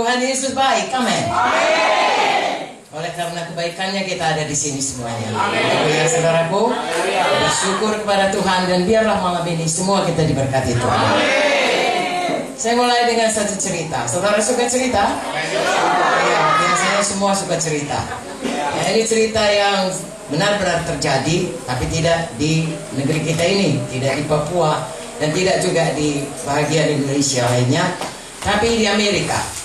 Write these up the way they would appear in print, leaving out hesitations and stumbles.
Tuhan Yesus baik, amin. Oleh karena kebaikannya kita ada di sini semuanya. Ya saudaraku, bersyukur kepada Tuhan dan biarlah malam ini semua kita diberkati Tuhan. Saya mulai dengan satu cerita. Saudara suka cerita? Ya, biasanya semua suka cerita. Ya, ini cerita yang benar-benar terjadi, tapi tidak di negeri kita ini, tidak di Papua, dan tidak juga di bagian Indonesia lainnya, tapi di Amerika.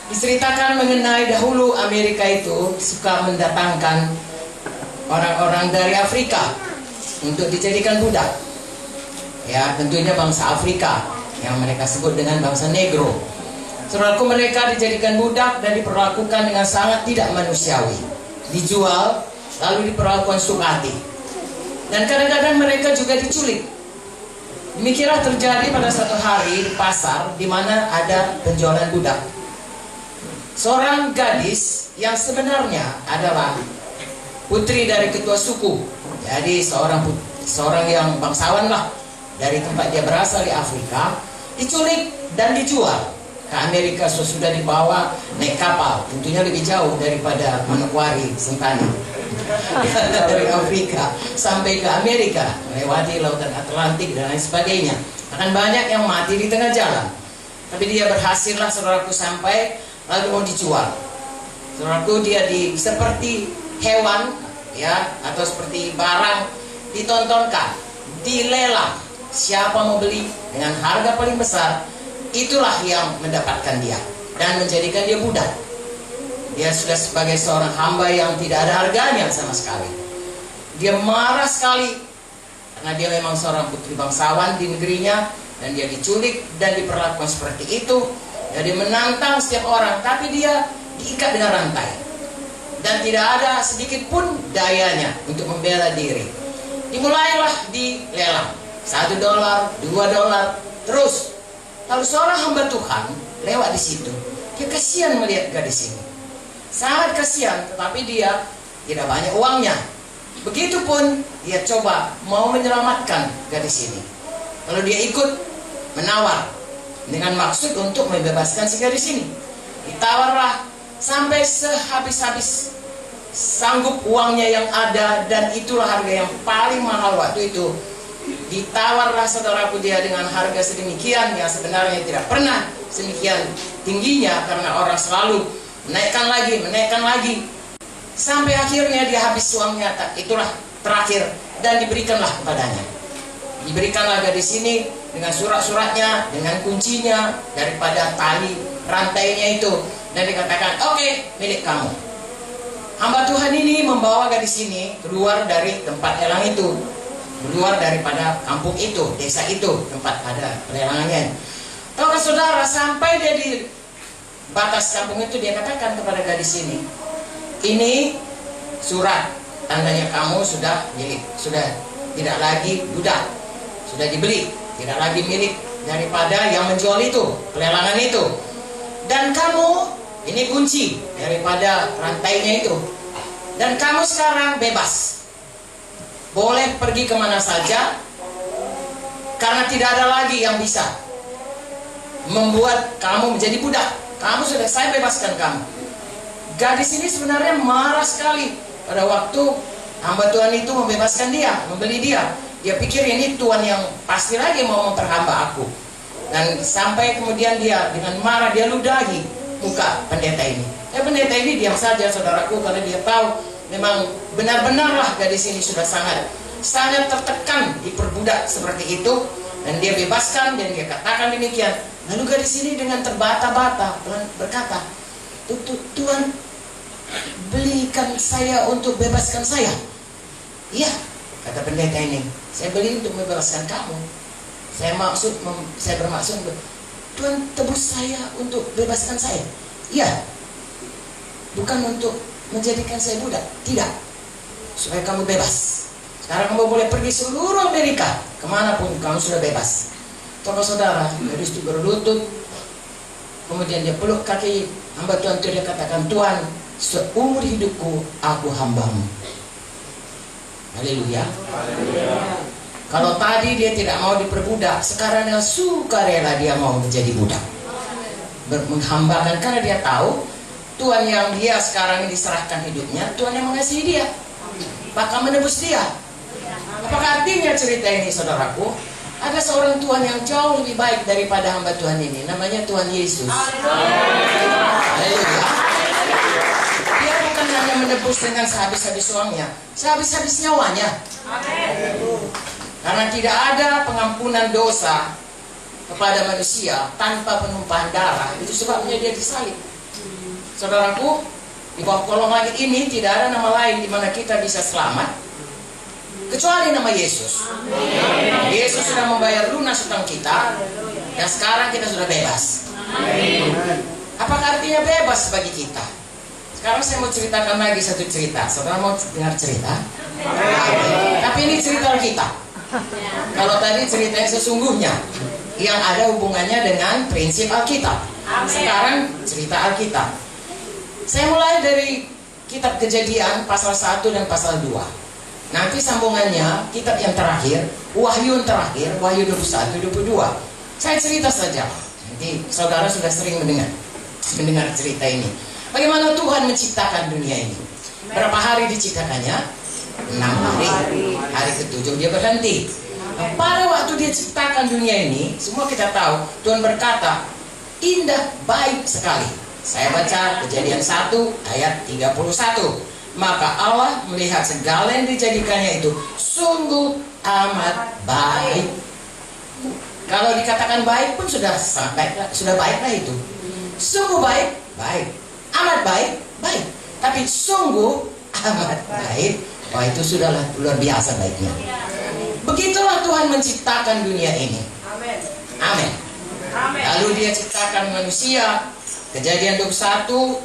Diceritakan mengenai dahulu Amerika itu suka mendatangkan orang-orang dari Afrika untuk dijadikan budak. Ya, tentunya bangsa Afrika yang mereka sebut dengan bangsa Negro. Saudaraku, mereka dijadikan budak dan diperlakukan dengan sangat tidak manusiawi. Dijual, lalu diperlakukan sukati. Dan kadang-kadang mereka juga diculik. Demikianlah terjadi pada satu hari di pasar di mana ada penjualan budak. Seorang gadis yang sebenarnya adalah putri dari ketua suku. Jadi seorang yang bangsawan lah, dari tempat dia berasal di Afrika, diculik dan dijual ke Amerika. Sudah dibawa naik kapal, tentunya lebih jauh daripada Manokwari Sentani. Dari Afrika sampai ke Amerika, melewati lautan Atlantik dan lain sebagainya. Akan banyak yang mati di tengah jalan, tapi dia berhasil lah, saudaraku, sampai lalu mau dijual. Saudaraku, dia seperti hewan, ya, atau seperti barang, ditontonkan, dilelang. Siapa mau beli dengan harga paling besar, itulah yang mendapatkan dia dan menjadikan dia budak. Dia sudah sebagai seorang hamba yang tidak ada harganya sama sekali. Dia marah sekali karena dia memang seorang putri bangsawan di negerinya, dan dia diculik dan diperlakukan seperti itu. Jadi menantang setiap orang, tapi dia diikat dengan rantai dan tidak ada sedikit pun dayanya untuk membela diri. Dimulailah dilelang, $1, $2, terus. Lalu seorang hamba Tuhan lewat di situ. Dia kasihan melihat gadis ini, sangat kasihan, tetapi dia tidak banyak uangnya. Begitupun dia coba mau menyelamatkan gadis ini. Lalu dia ikut menawar dengan maksud untuk membebaskan si gadis ini. Ditawarlah sampai sehabis-habis sanggup uangnya yang ada, dan itulah harga yang paling mahal waktu itu. Ditawarlah, saudaraku, dia dengan harga sedemikian yang sebenarnya tidak pernah sedemikian tingginya, karena orang selalu menaikkan lagi, sampai akhirnya dia habis uangnya. Itulah terakhir, dan diberikanlah kepadanya. Diberikanlah gadis ini dengan surat-suratnya, dengan kuncinya, daripada tali rantainya itu, dan dikatakan, oke, milik kamu. Hamba Tuhan ini membawa gadis ini keluar dari tempat lelang itu, keluar daripada kampung itu, desa itu, tempat ada pelelangannya. Tahukah saudara, sampai dia di batas kampung itu, dia katakan kepada gadis ini surat, tandanya kamu sudah milik, sudah tidak lagi budak, sudah dibeli, tidak lagi milik daripada yang menjual itu, pelelangan itu. Dan kamu, ini kunci daripada rantainya itu, dan kamu sekarang bebas, boleh pergi kemana saja, karena tidak ada lagi yang bisa membuat kamu menjadi budak. Kamu sudah, saya bebaskan kamu. Gadis ini sebenarnya marah sekali pada waktu hamba Tuhan itu membebaskan dia, membeli dia. Dia pikir ini Tuhan yang pasti lagi mau memperhamba aku. Dan sampai kemudian dia dengan marah, dia ludahi muka pendeta ini. Pendeta ini diam saja, saudaraku, karena dia tahu memang benar-benarlah gadis ini sudah sangat tertekan, diperbudak seperti itu. Dan dia bebaskan, dan dia katakan demikian. Lalu gadis ini dengan terbata-bata berkata, Tuhan belikan saya untuk bebaskan saya. Iya, kata pendeta ini, saya beli untuk membebaskan kamu. Saya bermaksud, Tuhan tebus saya untuk bebaskan saya. Iya, bukan untuk menjadikan saya budak, tidak, supaya kamu bebas. Sekarang kamu boleh pergi seluruh Amerika, kemanapun kamu sudah bebas. Tolong saudara, gadis itu berlutut, kemudian dia peluk kaki hamba Tuhan itu. Dia katakan, Tuhan, seumur hidupku aku hambamu. Haleluya. Kalau tadi dia tidak mau diperbudak, sekarang dengan sukarela dia mau menjadi budak. menghambakan karena dia tahu Tuhan yang dia sekarang diserahkan hidupnya, Tuhan yang mengasihi dia, bahkan menebus dia. Apakah artinya cerita ini, saudaraku? Ada seorang Tuhan yang jauh lebih baik daripada hamba Tuhan ini, namanya Tuhan Yesus. Haleluya. Dia bukan hanya menebus dengan sehabis-habis uangnya, sehabis-habis nyawanya. Karena tidak ada pengampunan dosa kepada manusia tanpa penumpahan darah. Itu sebabnya dia disalib. Saudaraku, di bawah kolong langit ini tidak ada nama lain di mana kita bisa selamat kecuali nama Yesus. Yesus sudah membayar lunas hutang kita, dan sekarang kita sudah bebas. Apakah artinya bebas bagi kita? Sekarang saya mau ceritakan lagi satu cerita. Saudara mau dengar cerita? Tapi ini cerita kita. Kalau tadi ceritanya sesungguhnya yang ada hubungannya dengan prinsip Alkitab. Sekarang cerita Alkitab. Saya mulai dari kitab Kejadian pasal 1 dan pasal 2. Nanti sambungannya kitab yang terakhir, Wahyu yang terakhir, Wahyu 21, 22. Saya cerita saja. Nanti saudara sudah sering mendengar cerita ini. Bagaimana Tuhan menciptakan dunia ini? Berapa hari diciptakannya? 6 hari. Hari ke-7 dia berhenti. Nah, pada waktu dia ciptakan dunia ini, semua kita tahu Tuhan berkata, indah, baik sekali. Saya baca Kejadian 1 ayat 31. Maka Allah melihat segala yang dijadikannya itu sungguh amat baik. Kalau dikatakan baik pun sudah baiklah itu. Sungguh baik, baik. Amat baik, baik. Tapi sungguh amat baik, wah itu sudahlah luar biasa baiknya. Begitulah Tuhan menciptakan dunia ini. Amin. Lalu dia ciptakan manusia. Kejadian 21,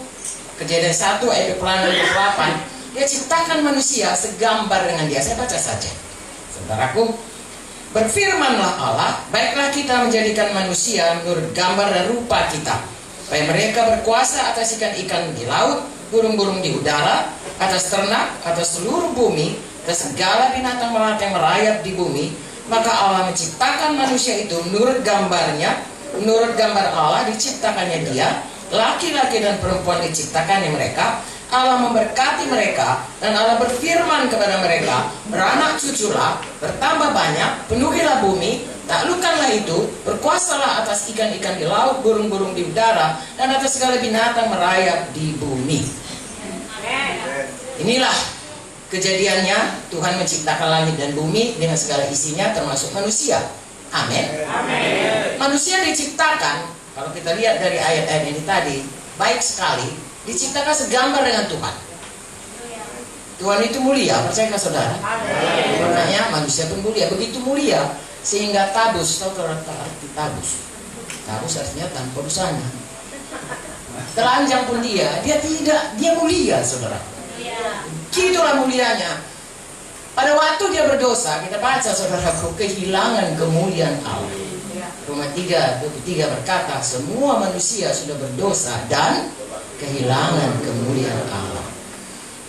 Kejadian 1 ayat 28. Dia ciptakan manusia segambar dengan dia. Saya baca saja. Saudaraku, berfirmanlah Allah, baiklah kita menjadikan manusia menurut gambar dan rupa kita, supaya mereka berkuasa atas ikan-ikan di laut, burung-burung di udara, atas ternak, atas seluruh bumi, atas segala binatang melata yang merayap di bumi. Maka Allah menciptakan manusia itu menurut gambarnya, menurut gambar Allah diciptakannya dia, laki-laki dan perempuan diciptakannya mereka. Allah memberkati mereka, dan Allah berfirman kepada mereka, beranak cuculah, bertambah banyak, penuhilah bumi, taklukkanlah itu, berkuasalah atas ikan-ikan di laut, burung-burung di udara, dan atas segala binatang merayap di bumi. Inilah kejadiannya, Tuhan menciptakan langit dan bumi dengan segala isinya, termasuk manusia. Amin. Manusia diciptakan, kalau kita lihat dari ayat-ayat ini tadi, baik sekali, diciptakan segambar dengan Tuhan. Tuhan itu mulia, percayakah saudara? Makanya manusia pun mulia, begitu mulia sehingga tabus. Tahu arti tabus? Tabus artinya tanpa dosanya. Telanjang pun dia mulia, saudara. Gitulah mulianya. Pada waktu dia berdosa, kita baca saudaraku, kehilangan kemuliaan Allah. Roma 3:23 berkata, semua manusia sudah berdosa dan kehilangan kemuliaan Allah.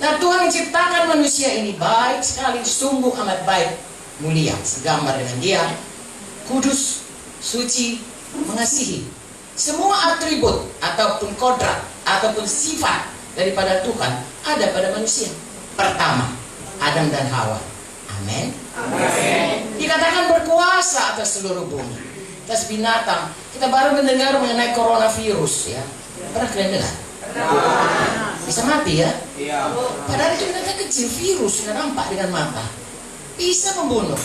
Nah, Tuhan menciptakan manusia ini baik sekali, sungguh amat baik, mulia, segambar dengan dia, kudus, suci, mengasihi. Semua atribut ataupun kodrat ataupun sifat daripada Tuhan ada pada manusia. Pertama, Adam dan Hawa. Amin. Dikatakan berkuasa atas seluruh bumi, atas binatang. Kita baru mendengar mengenai coronavirus, ya. Pernah kalian dengar? Bisa mati, ya. Padahal itu binatang kecil, virus tidak nampak dengan mata, bisa membunuh.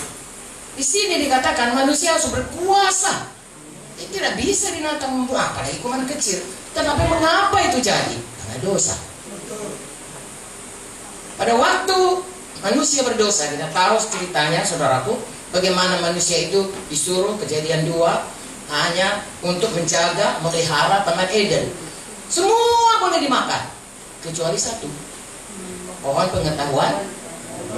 Di sini dikatakan manusia harus berkuasa. Tidak bisa binatang membunuh, apalagi kuman kecil. Tetapi mengapa itu jadi? Karena dosa. Pada waktu manusia berdosa, kita tahu ceritanya, saudaraku, bagaimana manusia itu disuruh, Kejadian 2, hanya untuk menjaga, memelihara Taman Eden. Semua boleh dimakan, kecuali satu, pohon pengetahuan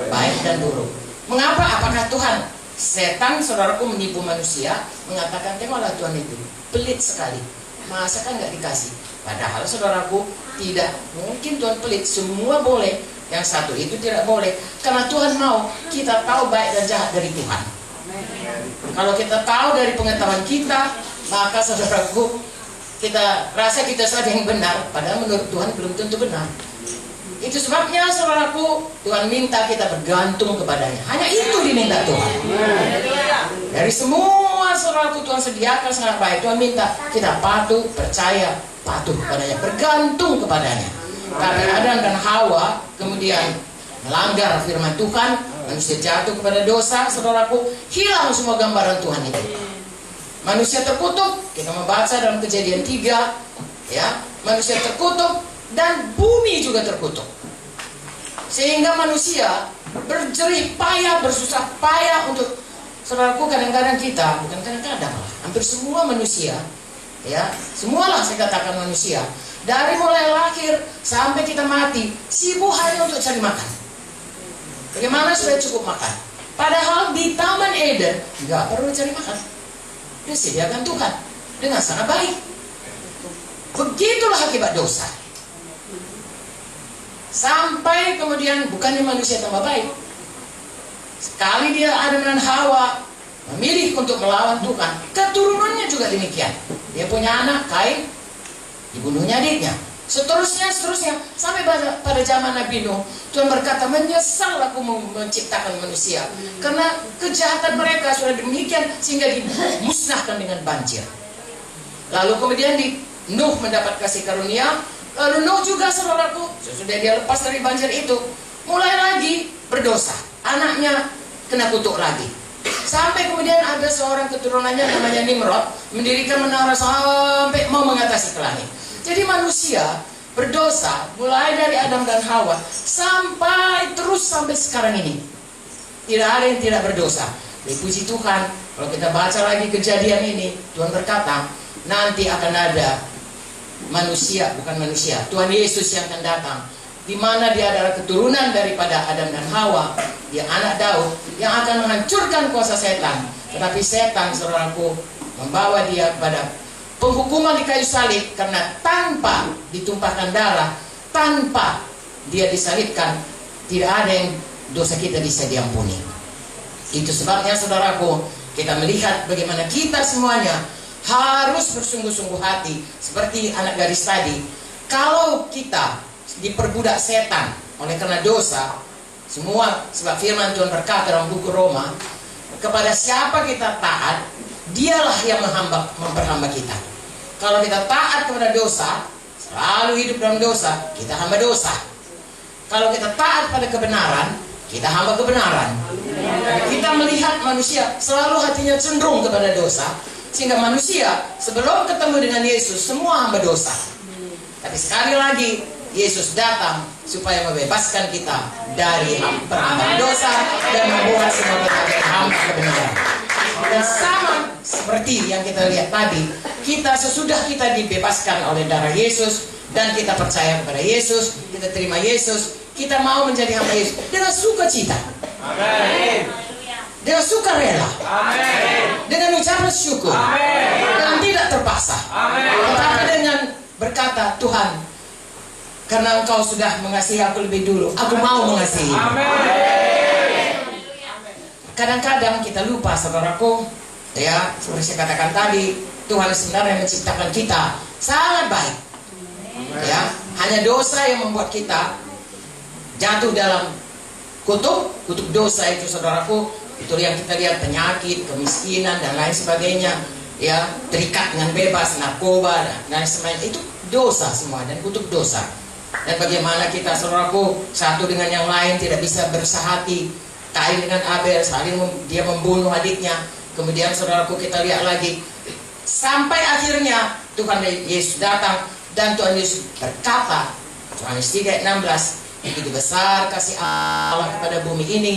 baik dan buruk. Mengapa? Apakah Tuhan, setan, saudaraku, menipu manusia, mengatakan, tengoklah Tuhan itu pelit sekali, masa kan nggak dikasih? Padahal saudaraku, tidak mungkin Tuhan pelit, semua boleh, yang satu itu tidak boleh. Karena Tuhan mau kita tahu baik dan jahat dari Tuhan. Kalau kita tahu dari pengetahuan kita, maka saudaraku, kita rasa kita saja yang benar, padahal menurut Tuhan belum tentu benar. Itu sebabnya saudaraku, Tuhan minta kita bergantung kepadanya. Hanya itu diminta Tuhan. Dari semua saudaraku Tuhan sediakan sangat baik. Tuhan minta kita patuh, percaya, patuh kepadanya, bergantung kepadanya. Tapi Adam dan Hawa kemudian melanggar firman Tuhan, manusia jatuh kepada dosa, saudaraku, hilang semua gambaran Tuhan itu. Manusia terkutuk, kita membaca dalam Kejadian 3, ya, manusia terkutuk dan bumi juga terkutuk. Sehingga manusia berjerih payah, bersusah payah untuk, saudaraku, kadang-kadang kita, bukan kadang-kadang lah, hampir semua manusia, ya, semualah saya katakan manusia, dari mulai lahir sampai kita mati, sibuk hanya untuk cari makan. Bagaimana supaya cukup makan? Padahal di Taman Eden nggak perlu cari makan, disediakan Tuhan dengan sangat baik. Begitulah akibat dosa. Sampai kemudian bukannya manusia tambah baik. Sekali dia Adam dan Hawa memilih untuk melawan Tuhan, keturunannya juga demikian. Dia punya anak Kain, dibunuhnya adiknya. Seterusnya, sampai pada zaman Nabi Nuh, Tuhan berkata, menyesal aku menciptakan manusia, karena kejahatan mereka sudah demikian sehingga dimusnahkan dengan banjir. Lalu kemudian Nuh mendapat kasih karunia, lalu Nuh juga, saudaraku, sesudah dia lepas dari banjir itu, mulai lagi berdosa, anaknya kena kutuk lagi. Sampai kemudian ada seorang keturunannya namanya Nimrod, mendirikan menara sampai mau mengatasi ke langit. Jadi manusia berdosa mulai dari Adam dan Hawa sampai sekarang ini. Tidak ada yang tidak berdosa. Puji Tuhan, kalau kita baca lagi kejadian ini, Tuhan berkata, nanti akan ada manusia, bukan manusia, Tuhan Yesus yang akan datang, di mana dia adalah keturunan daripada Adam dan Hawa, dia anak Daud yang akan menghancurkan kuasa setan. Tetapi setan, saudaraku, membawa dia pada penghukuman di kayu salib, karena tanpa ditumpahkan darah, tanpa dia disalibkan, tidak ada yang dosa kita bisa diampuni. Itu sebabnya, saudaraku, kita melihat bagaimana kita semuanya harus bersungguh-sungguh hati, seperti anak gadis tadi. Kalau kita diperbudak setan oleh karena dosa, semua, sebab firman Tuhan berkata dalam buku Roma, kepada siapa kita taat, dialah yang memperhamba kita. Kalau kita taat kepada dosa, selalu hidup dalam dosa, kita hamba dosa. Kalau kita taat pada kebenaran, kita hamba kebenaran. Kita melihat manusia selalu hatinya cenderung kepada dosa, sehingga manusia sebelum ketemu dengan Yesus semua hamba dosa. Tapi sekali lagi Yesus datang supaya membebaskan kita dari perhambaan dosa dan membuat semua kita menjadi hamba kebenaran. Dan sama seperti yang kita lihat tadi, kita sesudah kita dibebaskan oleh darah Yesus dan kita percaya kepada Yesus, kita terima Yesus, kita mau menjadi hamba Yesus dengan sukacita, dengan sukarela, dengan ucapan syukur, dengan tidak terpaksa, tetapi dengan berkata, Tuhan, karena Engkau sudah mengasihi aku lebih dulu, aku mau mengasihi. Kadang-kadang kita lupa, saudaraku, ya, seperti saya katakan tadi, Tuhan sebenarnya menciptakan kita sangat baik. Ya, hanya dosa yang membuat kita jatuh dalam kutuk dosa itu, saudaraku. Itu yang kita lihat, penyakit, kemiskinan dan lain sebagainya, ya, terikat dengan bebas, narkoba dan sebagainya. Itu dosa semua dan kutuk dosa. Dan bagaimana kita, saudaraku, satu dengan yang lain tidak bisa bersahati. Kain dengan Abel, saling dia membunuh adiknya. Kemudian, saudaraku, kita lihat lagi sampai akhirnya Tuhan Yesus datang dan Tuhan Yesus berkata, Yohanes 3:16, begitu besar kasih Allah kepada bumi ini,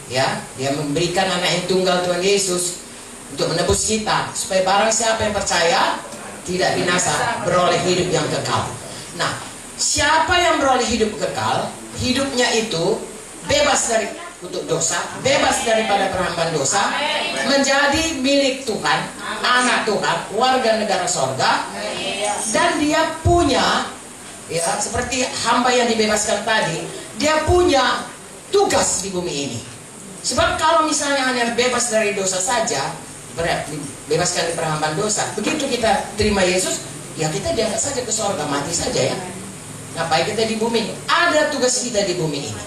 ya, dia memberikan anak yang tunggal Tuhan Yesus untuk menebus kita, supaya barang siapa yang percaya tidak binasa, beroleh hidup yang kekal. Nah, siapa yang beroleh hidup kekal, hidupnya itu bebas dari kutuk dosa, bebas daripada perhambaan dosa, menjadi milik Tuhan, anak Tuhan, warga negara sorga, dan dia punya, ya, seperti hamba yang dibebaskan tadi, dia punya tugas di bumi ini. Sebab kalau misalnya hanya bebas dari dosa saja, bebaskan dari perhambaan dosa, begitu kita terima Yesus, ya kita diangkat saja ke sorga, mati saja ya. Ngapain kita di bumi? Ada tugas kita di bumi ini.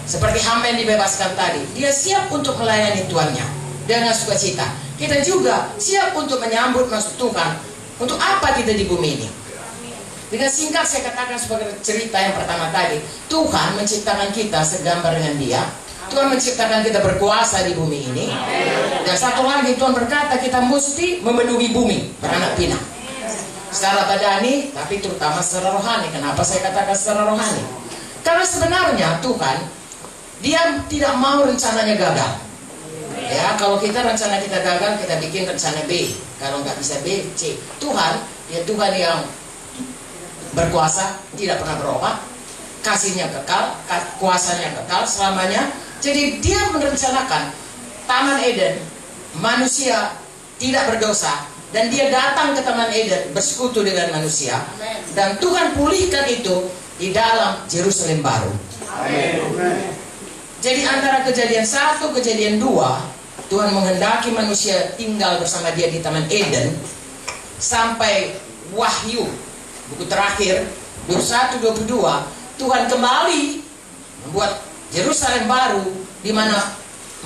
Seperti hamba yang dibebaskan tadi, dia siap untuk melayani tuannya dengan sukacita. Kita juga siap untuk menyambut masuk Tuhan. Untuk apa kita di bumi ini? Dengan singkat saya katakan sebagai cerita yang pertama tadi, Tuhan menciptakan kita segambar dengan Dia. Tuhan menciptakan kita berkuasa di bumi ini. Dan satu lagi, Tuhan berkata kita mesti memenuhi bumi, beranak pinak. Secara badani, tapi terutama secara rohani. Kenapa saya katakan secara rohani? Karena sebenarnya Tuhan, Dia tidak mau rencananya gagal. Ya, kalau kita rencana kita gagal, kita bikin rencana B. Kalau nggak bisa B, C. Tuhan, dia Tuhan yang berkuasa, tidak pernah berubah, kasihnya kekal, kuasanya kekal selamanya. Jadi dia merencanakan Taman Eden, manusia tidak berdosa, dan dia datang ke Taman Eden bersekutu dengan manusia. Dan Tuhan pulihkan itu di dalam Yerusalem baru. Amin. Jadi antara kejadian 1, kejadian 2, Tuhan menghendaki manusia tinggal bersama Dia di Taman Eden, sampai Wahyu buku terakhir 21-22, Tuhan kembali membuat Yerusalem baru, di mana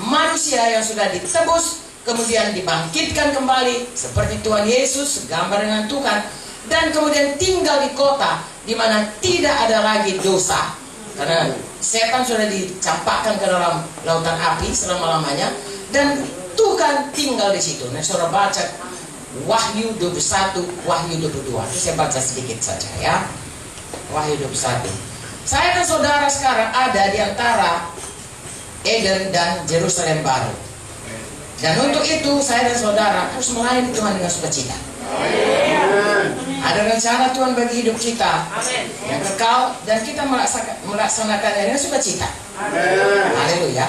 manusia yang sudah ditebus kemudian dibangkitkan kembali seperti Tuhan Yesus, gambar dengan Tuhan, dan kemudian tinggal di kota di mana tidak ada lagi dosa, karena setan sudah dicampakkan ke dalam lautan api selama-lamanya, dan Tuhan tinggal di situ. Nah, saudara baca Wahyu 21, Wahyu 22. Saya baca sedikit saja ya. Wahyu 21. Saya dan saudara sekarang ada di antara Eden dan Yerusalem baru. Dan untuk itu saya dan saudara harus melayani Tuhan dengan sukacita. Ada rencana Tuhan bagi hidup kita yang kekal, dan kita melaksanakannya dengan sukacita. Haleluya.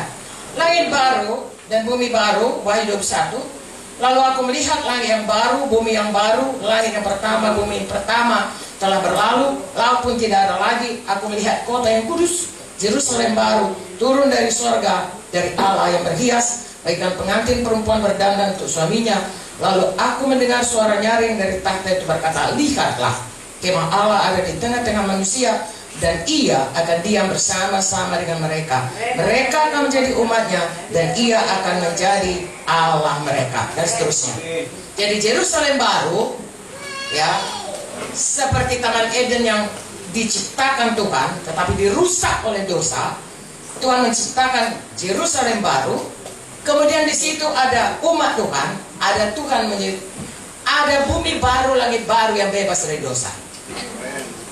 Langit baru dan bumi baru, Wahyu 21. Lalu aku melihat langit yang baru, bumi yang baru. Langit yang pertama, bumi yang pertama telah berlalu, laut pun tidak ada lagi. Aku melihat kota yang kudus, Yerusalem baru, turun dari sorga, dari Allah yang berhias, baikkan pengantin perempuan berdandan untuk suaminya. Lalu aku mendengar suara nyaring dari tahta itu berkata, lihatlah, kemah Allah ada di tengah-tengah manusia, dan Ia akan diam bersama-sama dengan mereka. Mereka akan menjadi umatnya, dan Ia akan menjadi Allah mereka, dan seterusnya. Jadi Yerusalem baru, ya, seperti Taman Eden yang diciptakan Tuhan, tetapi dirusak oleh dosa. Tuhan menciptakan Yerusalem baru. Kemudian di situ ada umat Tuhan, ada Tuhan ada bumi baru, langit baru yang bebas dari dosa.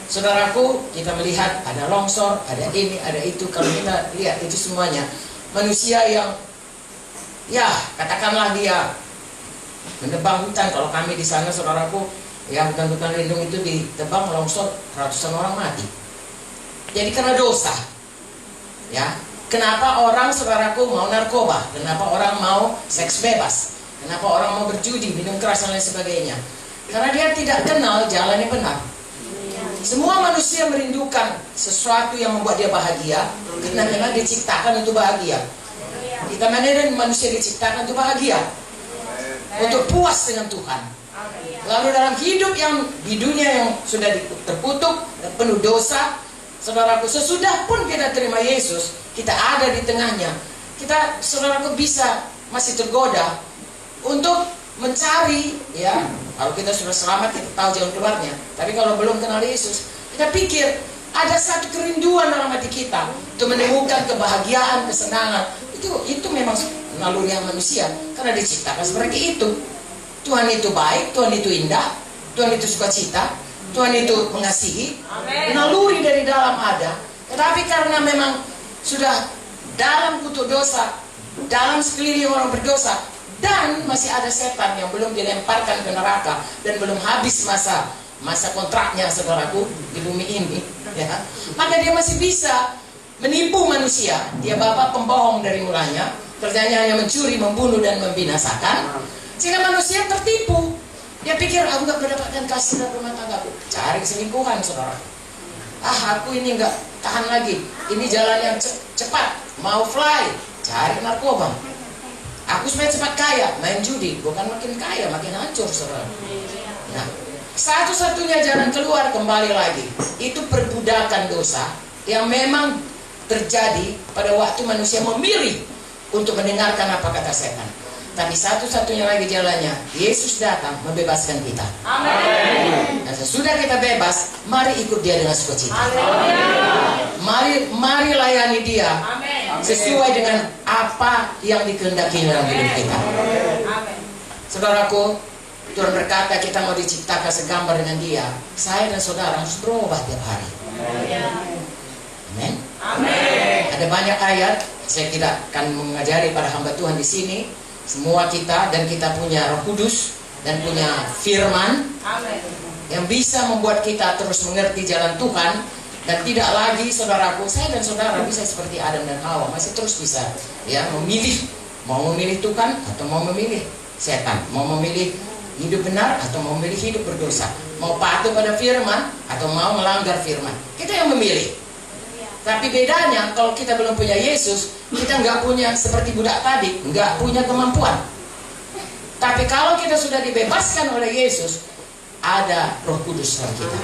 Saudaraku, kita melihat ada longsor, ada ini, ada itu. Kalau kita lihat itu semuanya manusia yang, ya katakanlah dia menebang hutan. Kalau kami di sana, saudaraku, ya hutan-hutan lindung itu ditebang, longsor, ratusan orang mati. Jadi karena dosa. Ya, kenapa orang, saudaraku, mau narkoba? Kenapa orang mau seks bebas? Kenapa orang mau berjudi, minum keras dan lain sebagainya? Karena dia tidak kenal jalan yang benar. Semua manusia merindukan sesuatu yang membuat dia bahagia, karena memang diciptakan untuk bahagia. Di Taman Eden manusia diciptakan untuk bahagia, untuk puas dengan Tuhan. Lalu dalam hidup yang di dunia yang sudah terkutuk dan penuh dosa, saudaraku, sesudah pun kita terima Yesus, kita ada di tengahnya, kita, saudaraku, bisa masih tergoda untuk mencari, ya, kalau kita sudah selamat kita tahu jalan keluarnya. Tapi kalau belum kenal Yesus, kita pikir ada satu kerinduan dalam hati kita untuk menemukan kebahagiaan, kesenangan. Itu memang naluri yang manusia, karena diciptakan seperti itu. Tuhan itu baik, Tuhan itu indah, Tuhan itu sukacita, Tuhan itu mengasihi. Naluri dari dalam ada. Tetapi karena memang sudah dalam kutuk dosa, dalam sekeliling orang berdosa, dan masih ada setan yang belum dilemparkan ke neraka dan belum habis masa kontraknya, saudaraku, di bumi ini, ya, maka dia masih bisa menipu manusia. Dia bapak pembohong dari mulanya, kerjanya hanya mencuri, membunuh, dan membinasakan, sehingga manusia tertipu. Dia pikir, aku gak mendapatkan kasih dalam rumah tanggaku, cari selingkuhan, saudara. Aku ini gak tahan lagi, ini jalan yang cepat, mau fly, cari narkoba. Aku supaya cepat kaya, main judi, bukan makin kaya, makin hancur, saudara. Nah, Satu-satunya jalan keluar kembali lagi itu perbudakan dosa yang memang terjadi pada waktu manusia memilih untuk mendengarkan apa kata setan. Tapi satu-satunya lagi jalannya, Yesus datang membebaskan kita. Amin. Dan sesudah kita bebas, mari ikut Dia dengan sukacita. Mari layani Dia. Amin. Sesuai dengan apa yang dikehendaki dalam hidup kita. Amin. Saudaraku, Tuhan berkata kita mau diciptakan segambar dengan Dia. Saya dan saudara harus berubah tiap hari. Amin. Amin. Ada banyak ayat, saya tidak akan mengajari para hamba Tuhan di sini. Semua kita dan kita punya Roh Kudus dan punya firman. Amin. Yang bisa membuat kita terus mengerti jalan Tuhan. Dan tidak lagi, saudaraku, saya dan saudara bisa seperti Adam dan Hawa, masih terus bisa ya memilih, mau memilih Tuhan atau mau memilih setan, mau memilih hidup benar atau mau memilih hidup berdosa, mau patuh pada firman atau mau melanggar firman. Kita yang memilih. Tapi bedanya kalau kita belum punya Yesus, kita nggak punya seperti budak tadi, nggak punya kemampuan. Tapi kalau kita sudah dibebaskan oleh Yesus, ada Roh Kudus dalam kita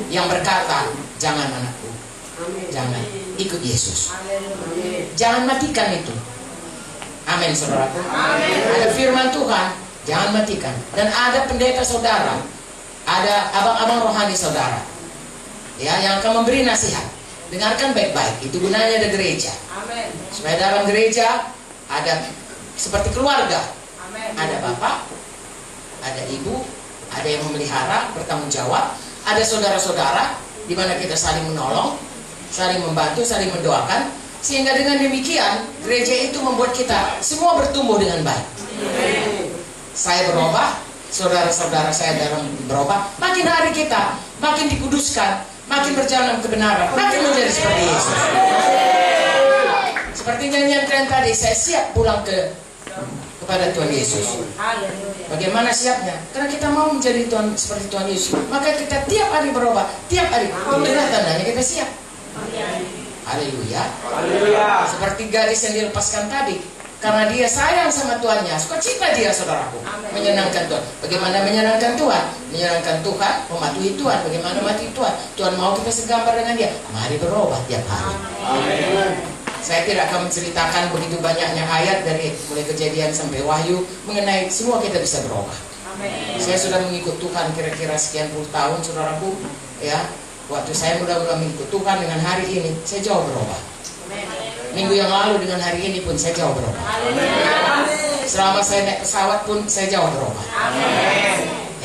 yang berkata, jangan anakku, jangan, ikut Yesus, jangan matikan itu. Amin, saudaraku. Ada firman Tuhan, jangan matikan. Dan ada pendeta saudara, ada abang-abang rohani saudara, ya, yang akan memberi nasihat. Dengarkan baik-baik, itu gunanya ada gereja. Amen. Supaya dalam gereja ada seperti keluarga. Amen. Ada bapak, ada ibu, ada yang memelihara, bertanggung jawab, ada saudara-saudara, di mana kita saling menolong, saling membantu, saling mendoakan, sehingga dengan demikian gereja itu membuat kita semua bertumbuh dengan baik. Amen. Saya berubah, saudara-saudara saya dalam berubah, makin hari kita makin dikuduskan, makin berjalan kebenaran, makin menjadi seperti Yesus. Seperti nyanyian keren tadi, saya siap pulang kepada Tuhan Yesus. Bagaimana siapnya? Karena kita mau menjadi Tuhan seperti Tuhan Yesus, maka kita tiap hari berubah, tiap hari. Itulah tandanya kita siap. Haleluya. Seperti gadis yang dilepaskan tadi, karena dia sayang sama Tuannya, sukacita dia, saudaraku. Menyenangkan Tuhan. Bagaimana menyenangkan Tuhan? Menyenangkan Tuhan, mematuhi Tuhan. Bagaimana mematuhi Tuhan? Tuhan mau kita segambar dengan Dia. Mari berubah tiap hari. Amin. Saya tidak akan menceritakan begitu banyaknya ayat dari mulai Kejadian sampai Wahyu mengenai semua kita bisa berubah. Amin. Saya sudah mengikut Tuhan kira-kira sekian puluh tahun, saudaraku. Ya, waktu saya mula-mula mengikut Tuhan dengan hari ini, saya jauh berubah. Minggu yang lalu dengan hari ini pun saya jauh berubah. Selama saya naik pesawat pun saya jauh berubah.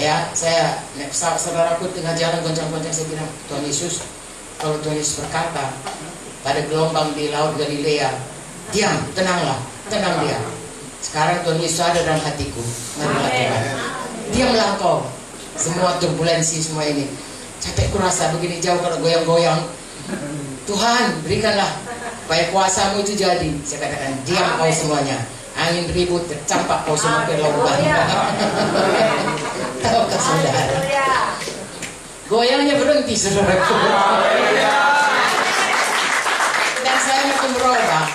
Ya, saya naik pesawat, saudaraku, tengah jalan goncang-goncang, saya bilang, Tuhan Yesus, kalau Tuhan Yesus berkata pada gelombang di laut Galilea, diam, tenanglah, tenang dia. Sekarang Tuhan Yesus ada dalam hatiku. Marilah Tuhan, diamlah engkau. Semua turbulensi semua ini, capek kurasa begini jauh kalau goyang-goyang. Tuhan, berikanlah supaya kuasamu itu jadi. Saya katakan, diam kau semuanya. Angin ribut, tercampak kau semua ke lautan. Tahukah saudara? Goyangnya berhenti, saudaraku. Dan saya makin berubah,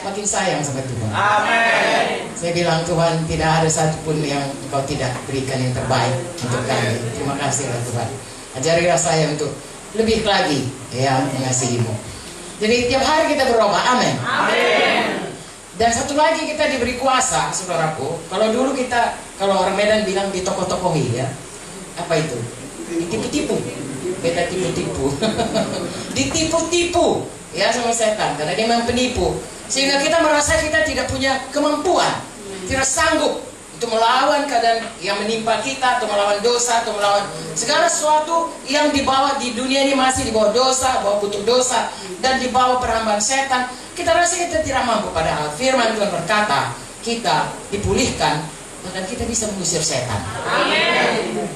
makin sayang sama Tuhan. Amin. Saya bilang, Tuhan, tidak ada satupun yang Engkau tidak berikan yang terbaik untuk kami. Terima kasihlah Tuhan. Ajarilah saya untuk lebih lagi ya mengasihimu. Jadi tiap hari kita berubah. Amin. Amin. Dan satu lagi, kita diberi kuasa, saudaraku. Kalau dulu kita, kalau orang Medan bilang ditokoh-tokohi, ya. Apa itu? Ditipu-tipu. Beda tipu-tipu. Ditipu-tipu ya sama setan, karena dia memang penipu. Sehingga kita merasa kita tidak punya kemampuan, tidak sanggup untuk melawan keadaan yang menimpa kita, atau melawan dosa, atau melawan segala sesuatu yang dibawa di dunia ini, masih dibawa dosa, bawa kutuk dosa, dan dibawa perhambaan setan. Kita rasa kita tidak mampu, padahal firman Tuhan berkata kita dipulihkan, bahkan kita bisa mengusir setan. Amin.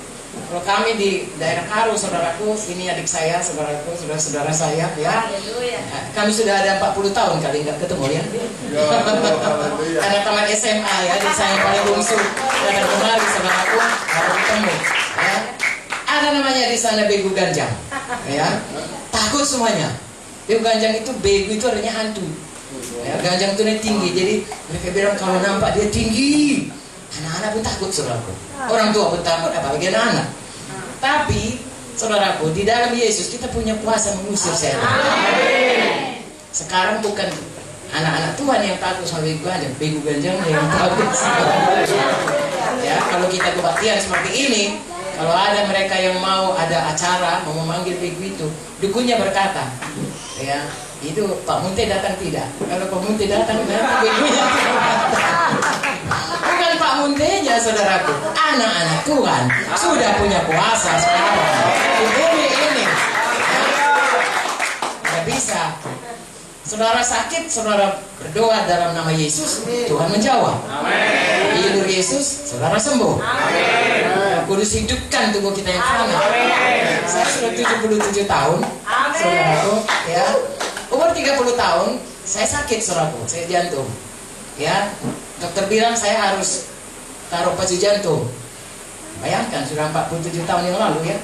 Kalau kami di daerah Karu, saudaraku, ini adik saya, saudaraku, saudara-saudara saya, ya. Kami sudah ada 40 tahun kali nggak ketemu, ya. Karena taman SMA, ya, jadi saya paling bungsu. Dan kemarin, saudaraku, baru ketemu. Ya. Ada namanya di sana begu ganjang, ya. Takut semuanya. Begu ganjang itu, begu itu artinya hantu. Ya, ganjang itu tinggi, jadi mereka bilang kalau nampak dia tinggi, Anak-anak pun takut, saudaraku. Orang tua pun takut, apalagi anak-anak. Tapi, saudaraku, di dalam Yesus kita punya kuasa mengusir setan. Sekarang bukan anak-anak Tuhan yang takut sama begu ganjang yang takut. Ya, kalau kita kebaktian seperti ini, kalau ada mereka yang mau ada acara mau memanggil begu itu, dukunnya berkata, ya, itu Pak Munte datang tidak. Kalau Pak Munte datang, nanti begunya tidak. Bukan Pak Muntenya, saudaraku, anak-anak Tuhan sudah punya kuasa sekarang di bumi ini. Tidak bisa. Saudara sakit, saudara berdoa dalam nama Yesus, Tuhan menjawab. Hidup Yesus, saudara sembuh. Kudus hidupkan tubuh kita yang fana. Saya sudah 77 tahun, saudaraku, ya. Umur 30 tahun, saya sakit, saudaraku, saya jantung. Ya, dokter bilang saya harus taruh pacu jantung. Bayangkan, sudah 47 tahun yang lalu, ya.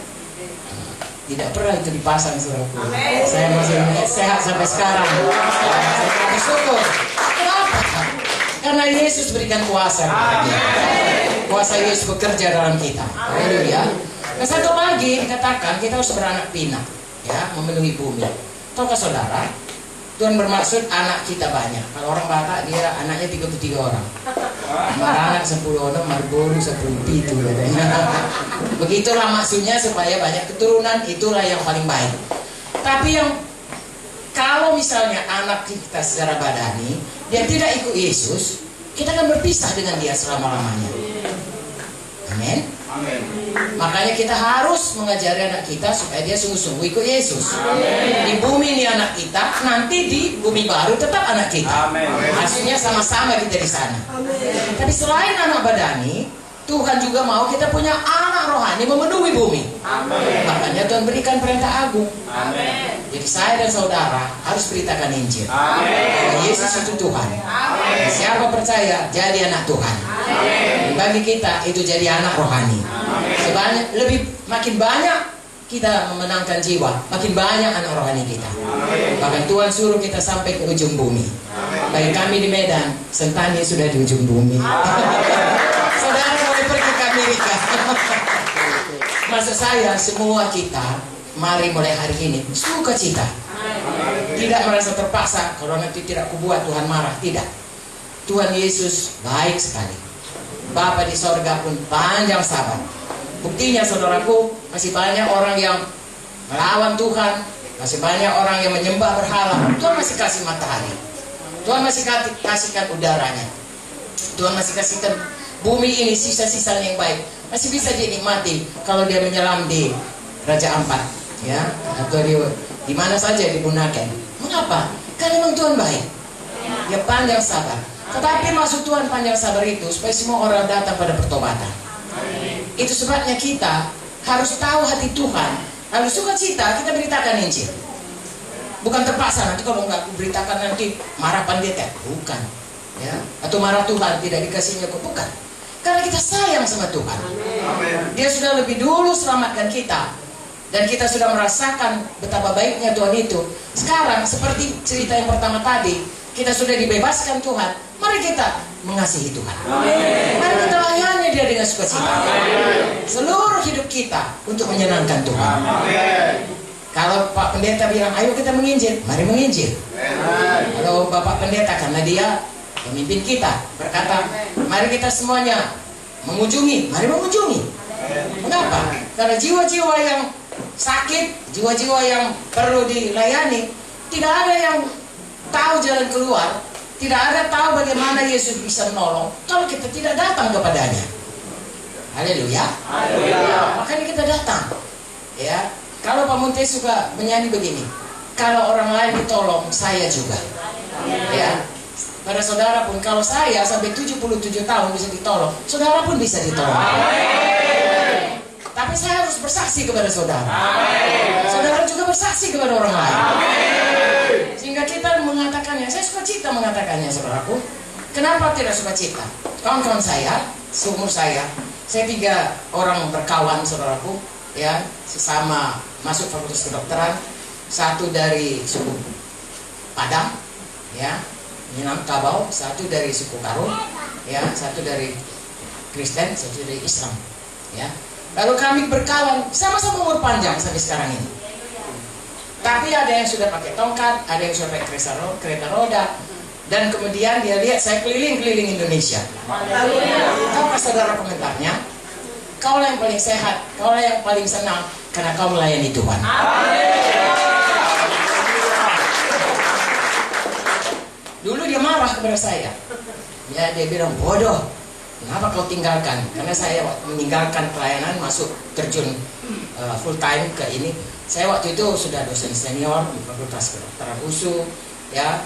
Tidak pernah itu dipasang, saudaraku. Saya masih sehat sampai sekarang. Saya bersyukur. Kenapa? Karena Yesus berikan kuasa. Kuasa Yesus bekerja dalam kita. Haleluya. Dan satu lagi dikatakan kita harus beranak pinak, ya, memenuhi bumi. Tahukah saudara, Tuhan bermaksud anak kita banyak. Kalau orang Batak dia anaknya 33 orang. Baranak 10 orang, Marboru 10 pitu katanya. Begitulah maksudnya supaya banyak keturunan, itulah yang paling baik. Tapi yang kalau misalnya anak kita secara badani dia tidak ikut Yesus, kita akan berpisah dengan dia selama-lamanya. Amin. Amin. Makanya kita harus mengajari anak kita supaya dia sungguh-sungguh ikut Yesus. Amin. Di bumi ini anak kita, nanti di bumi baru tetap anak kita. Amin. Maksudnya sama-sama kita di sana. Amin. Tapi selain anak badani, Tuhan juga mau kita punya anak rohani memenuhi bumi. Amin. Makanya Tuhan berikan perintah agung. Amin. Jadi saya dan saudara harus beritakan Injil. Amin. Yesus itu Tuhan. Amin. Siapa percaya jadi anak Tuhan. Amin. Bagi kita itu jadi anak rohani. Makin banyak kita memenangkan jiwa, makin banyak anak rohani kita. Amin. Bahkan Tuhan suruh kita sampai ke ujung bumi. Amin. Bagi kami di Medan, Sentani sudah di ujung bumi. Saudara boleh pergi ke Amerika. Maksud saya, semua kita mari mulai hari ini suka cita. Tidak merasa terpaksa. Kalau nanti tidak kubuat Tuhan marah. Tidak. Tuhan Yesus baik sekali. Bapa di sorga pun panjang sabar. Buktinya saudaraku, masih banyak orang yang melawan Tuhan, masih banyak orang yang menyembah berhala. Tuhan masih kasih matahari, Tuhan masih kasihkan udaranya, Tuhan masih kasihkan bumi ini sisa-sisa yang baik, masih bisa dinikmati kalau dia menyelam di Raja Ampat, ya, atau di mana saja di Bunaken. Mengapa? Karena memang Tuhan baik, dia panjang sabar. Tetapi maksud Tuhan panjang sabar itu supaya semua orang datang pada pertobatan. Itu sebabnya kita harus tahu hati Tuhan, harus suka cita, kita beritakan Injil. Bukan terpaksa, nanti kalau nggak beritakan nanti marah pendeta, bukan, ya, atau marah Tuhan tidak dikasihnya kok, bukan. Karena kita sayang sama Tuhan. Amen. Dia sudah lebih dulu selamatkan kita, dan kita sudah merasakan betapa baiknya Tuhan itu. Sekarang seperti cerita yang pertama tadi, kita sudah dibebaskan Tuhan. Mari kita mengasihi Tuhan. Amen. Mari kita layani dia dengan sukacita. Seluruh hidup kita untuk menyenangkan Tuhan. Amen. Kalau Pak Pendeta bilang, ayo kita menginjil, mari menginjil. Amen. Kalau Bapak Pendeta, karena dia pemimpin kita, berkata, mari kita semuanya mengunjungi, mari mengunjungi. Mengapa? Karena jiwa-jiwa yang sakit, jiwa-jiwa yang perlu dilayani, tidak ada yang tahu jalan keluar, tidak ada tahu bagaimana Yesus bisa menolong kalau kita tidak datang kepadanya. Haleluya. Makanya kita datang. Ya, kalau Pak Munte suka menyanyi begini, kalau orang lain ditolong, saya juga. Ya, pada saudara pun, kalau saya sampai 77 tahun bisa ditolong, saudara pun bisa ditolong. Tapi saya harus bersaksi kepada saudara. Saudara juga bersaksi kepada orang lain. Sehingga kita mengatakannya, saya suka cita mengatakannya, saudaraku. Kenapa tidak suka cita? Kawan-kawan saya, seumur saya 3 orang berkawan, saudaraku, ya, sesama masuk fakultas kedokteran. Satu dari suku Padang, ya, Minangkabau, satu dari suku Karo, ya, satu dari Kristen, satu dari Islam. Ya. Lalu kami berkawan, sama-sama umur panjang sampai sekarang ini. Tapi ada yang sudah pakai tongkat, ada yang sudah pakai kereta roda, dan kemudian dia lihat saya keliling-keliling Indonesia. Tahukah saudara komentarnya? Kaulah yang paling sehat, kaulah yang paling senang, karena kau melayani Tuhan. Dulu dia marah kepada saya. Ya, dia bilang, bodoh, kenapa kau tinggalkan? Karena saya meninggalkan pelayanan, masuk terjun full time ke ini. Saya waktu itu sudah dosen senior di Fakultas Kedokteran USU, ya,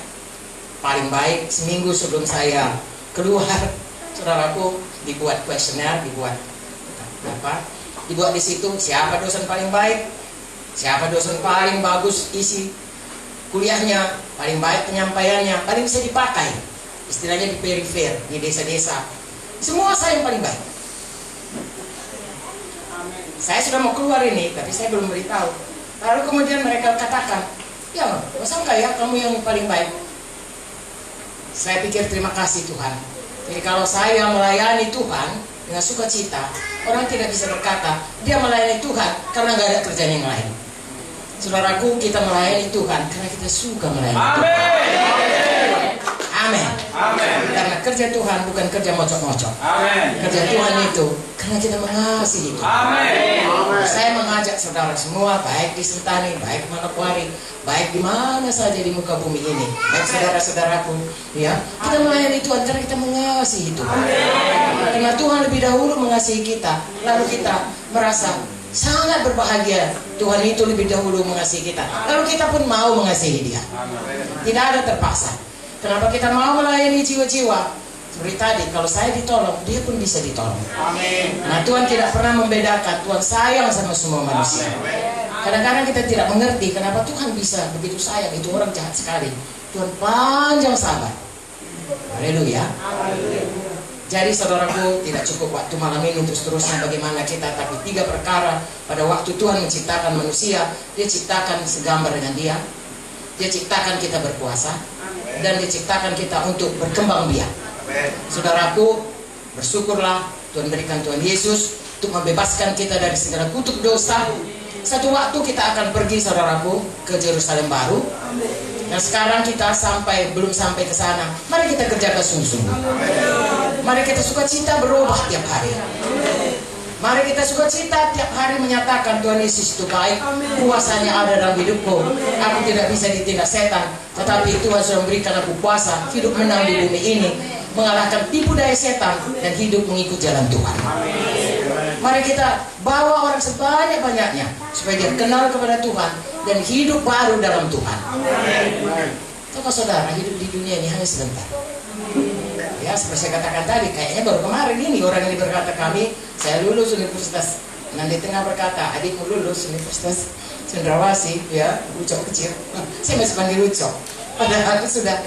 paling baik. Seminggu sebelum saya keluar, saudaraku, dibuat kuesioner, dibuat di situ siapa dosen paling baik, siapa dosen paling bagus isi kuliahnya, paling baik penyampaiannya, paling bisa dipakai, istilahnya di perifer, di desa-desa. Semua saya yang paling baik. Saya sudah mau keluar ini, tapi saya belum beritahu. Lalu kemudian mereka katakan, ya, masa enggak ya kamu yang paling baik? Saya pikir terima kasih Tuhan. Jadi kalau saya melayani Tuhan dengan sukacita, orang tidak bisa berkata dia melayani Tuhan karena nggak ada kerjaan yang lain. Saudaraku, kita melayani Tuhan karena kita suka melayani Tuhan. Amin. Amin. Karena kerja Tuhan bukan kerja mocok-mocok. Amin. Kerja Tuhan itu karena kita mengasihi Tuhan. Amin. Saya mengajak saudara semua, baik di Sentani, baik di Manokwari, baik di mana saja di muka bumi ini, baik saudara-saudaraku, ya, kita melayani Tuhan karena kita mengasihi Tuhan. Amin. Karena Tuhan lebih dahulu mengasihi kita, lalu kita merasa sangat berbahagia. Tuhan itu lebih dahulu mengasihi kita, lalu kita pun mau mengasihi Dia. Tidak ada terpaksa. Kenapa kita mau melayani jiwa-jiwa? Seperti tadi, kalau saya ditolong, dia pun bisa ditolong. Amin. Nah, Tuhan tidak pernah membedakan. Tuhan sayang sama semua manusia. Kadang-kadang kita tidak mengerti kenapa Tuhan bisa begitu sayang. Itu orang jahat sekali. Tuhan panjang sabar. Haleluya. Jadi saudaraku, tidak cukup waktu malam ini untuk seterusnya bagaimana kita, tapi 3 perkara pada waktu Tuhan menciptakan manusia. Dia ciptakan segambar dengan Dia. Dia ciptakan kita berkuasa, dan diciptakan kita untuk berkembang biak. Saudaraku, bersyukurlah Tuhan berikan Tuhan Yesus untuk membebaskan kita dari segala kutuk dosa. Satu waktu kita akan pergi, saudaraku, ke Yerusalem baru. Dan sekarang kita belum sampai ke sana. Mari kita kerjakan sungguh-sungguh. Mari kita sukacita berubah tiap hari. Mari kita sukacita tiap hari menyatakan Tuhan Yesus itu baik, kuasanya ada dalam hidupku. Aku tidak bisa ditindak setan, tetapi Tuhan sudah memberikan aku kuasa hidup menang di bumi ini, mengalahkan tipu daya setan dan hidup mengikut jalan Tuhan. Mari kita bawa orang sebanyak-banyaknya supaya dia kenal kepada Tuhan dan hidup baru dalam Tuhan. Tahukah saudara, hidup di dunia ini hanya sebentar. Ya, seperti saya katakan tadi, kayaknya baru kemarin ini orang ini berkata saya lulus universitas. Nanti tengah berkata, adikmu lulus universitas Cendrawasih, ya, Ucok kecil. Saya masih panggil Ucok. Padahal sudah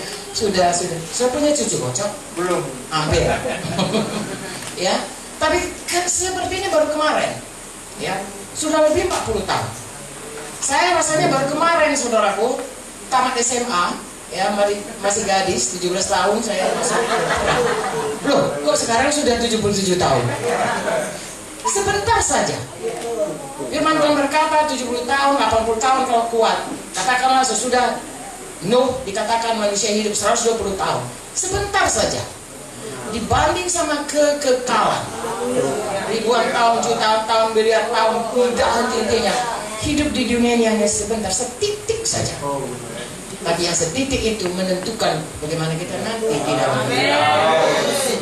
punya cucu Ucok? Belum. Hampir. Ya, tapi kan sepertinya baru kemarin. Ya, sudah lebih 40 tahun. Saya rasanya baru kemarin, saudaraku, tamat SMA. Ya, masih gadis, 17 tahun saya masuk. Loh, kok sekarang sudah 77 tahun? Sebentar saja. Firman Tuhan berkata 70 tahun, 80 tahun kalau kuat. Katakanlah sesudah Nuh dikatakan manusia hidup 120 tahun. Sebentar saja. Dibanding sama kekekalan. Ribuan tahun, jutaan tahun, miliar tahun, tidak henti-hentinya. Hidup di dunia ini hanya sebentar, setitik saja. Tapi yang setitik itu menentukan bagaimana kita nanti di dalam hidup.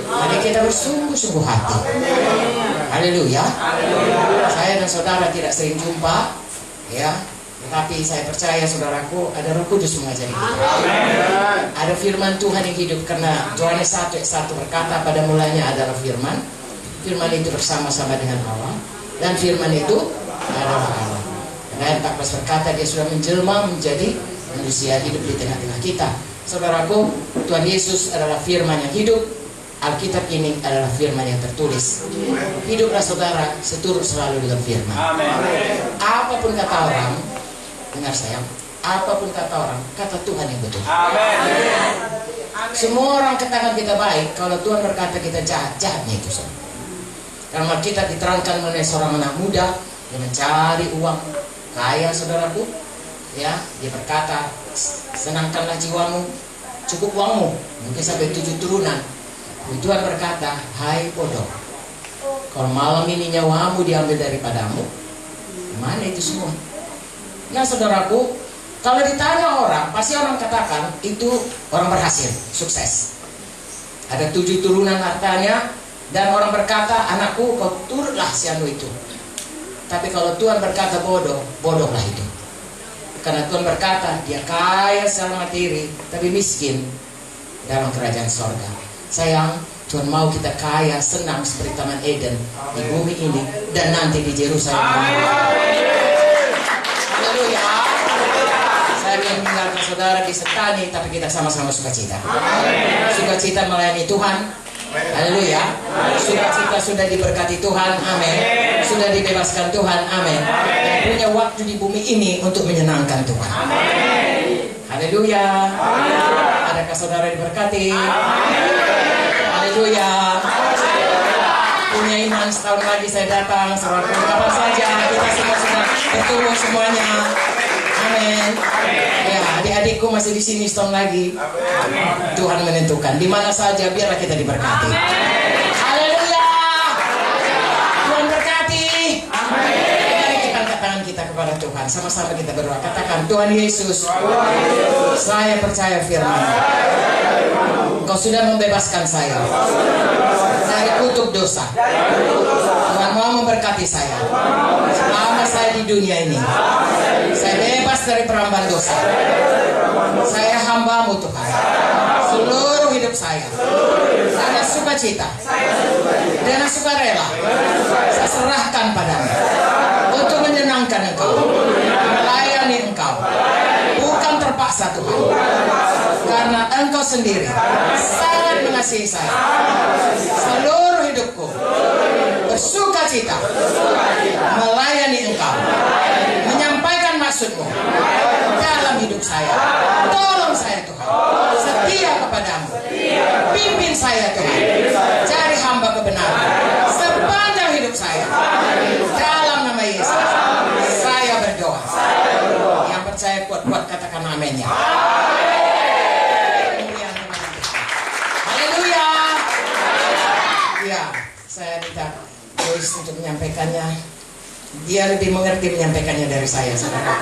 Mari kita bersungguh-sungguh hati. Haleluya. Saya dan saudara tidak sering jumpa, ya. Tetapi saya percaya saudaraku, ada Roh Kudus mengajari kita. Ada firman Tuhan yang hidup, karena Yohanes 1:1 berkata, pada mulanya adalah firman. Firman itu bersama-sama dengan Allah, dan firman itu adalah Allah. Dan ayat 14 berkata, dia sudah menjelma menjadi manusia hidup di tengah-tengah kita. Saudaraku, Tuhan Yesus adalah firman yang hidup. Alkitab ini adalah firman yang tertulis. Hiduplah saudara seturut selalu dengan firman. Apapun kata orang, dengar saya, apapun kata orang, kata Tuhan yang betul. Semua orang katakan kita baik, kalau Tuhan berkata kita jahat, jahatnya itu semua. Karena kita diterangkan mengenai seorang anak muda yang mencari uang kaya, saudaraku. Ya, dia berkata, senangkanlah jiwamu, cukup uangmu, mungkin sampai 7 turunan. Tuhan berkata, hai bodoh, kalau malam ini nyawamu diambil daripadamu, mana itu semua? Nah, saudaraku, kalau ditanya orang, pasti orang katakan itu orang berhasil, sukses. Ada 7 turunan hartanya, dan orang berkata, anakku, kau turutlah si anu itu. Tapi kalau Tuhan berkata bodoh, bodohlah itu. Karena Tuhan berkata, dia kaya secara materi, tapi miskin dalam kerajaan sorga. Sayang, Tuhan mau kita kaya, senang seperti Taman Eden di bumi ini dan nanti di Yerusalem. Haleluya. Saya ingin meninggalkan saudara di Setani, tapi kita sama-sama sukacita. Sukacita melayani Tuhan. Haleluya. Sukacita sudah diberkati Tuhan. Amin. Sudah dibebaskan Tuhan. Amin. Punya waktu di bumi ini untuk menyenangkan Tuhan. Haleluya. Adakah saudara diberkati? Haleluya. Punya iman setahun lagi saya datang. Saudara, kapan saja kita semua sudah bertumbuh semuanya. Amin. Ya, adik-adikku masih di sini setahun lagi. Tuhan menentukan di mana saja, biarlah kita diberkati. Haleluya. Tuhan berkati. Mari kita angkat tangan kita kepada Tuhan. Sama-sama kita berdoa. Katakan, Tuhan Yesus, saya percaya firman. Engkau sudah membebaskan saya dari kutuk dosa. Tuhan mau memberkati saya selama saya di dunia ini. Saya bebas dari peramban dosa. Saya hamba-Mu Tuhan. Seluruh hidup saya dengan sukacita, dengan sukarela, saya serahkan padamu untuk menyenangkan Engkau, melayani Engkau, bukan terpaksa Tuhan. Karena Engkau sendiri sangat mengasihi saya. Seluruh hidupku bersukacita melayani Engkau, menyampaikan maksud-Mu dalam hidup saya. Tolong saya Tuhan, setia kepadamu. Pimpin saya Tuhan, cari hamba kebenaran sepanjang hidup saya. Dalam nama Yesus saya berdoa. Yang percaya kuat-kuat katakan amin ya. Haleluya. Ya, saya minta Joyce untuk menyampaikannya. Dia lebih mengerti menyampaikannya dari saya, saudara.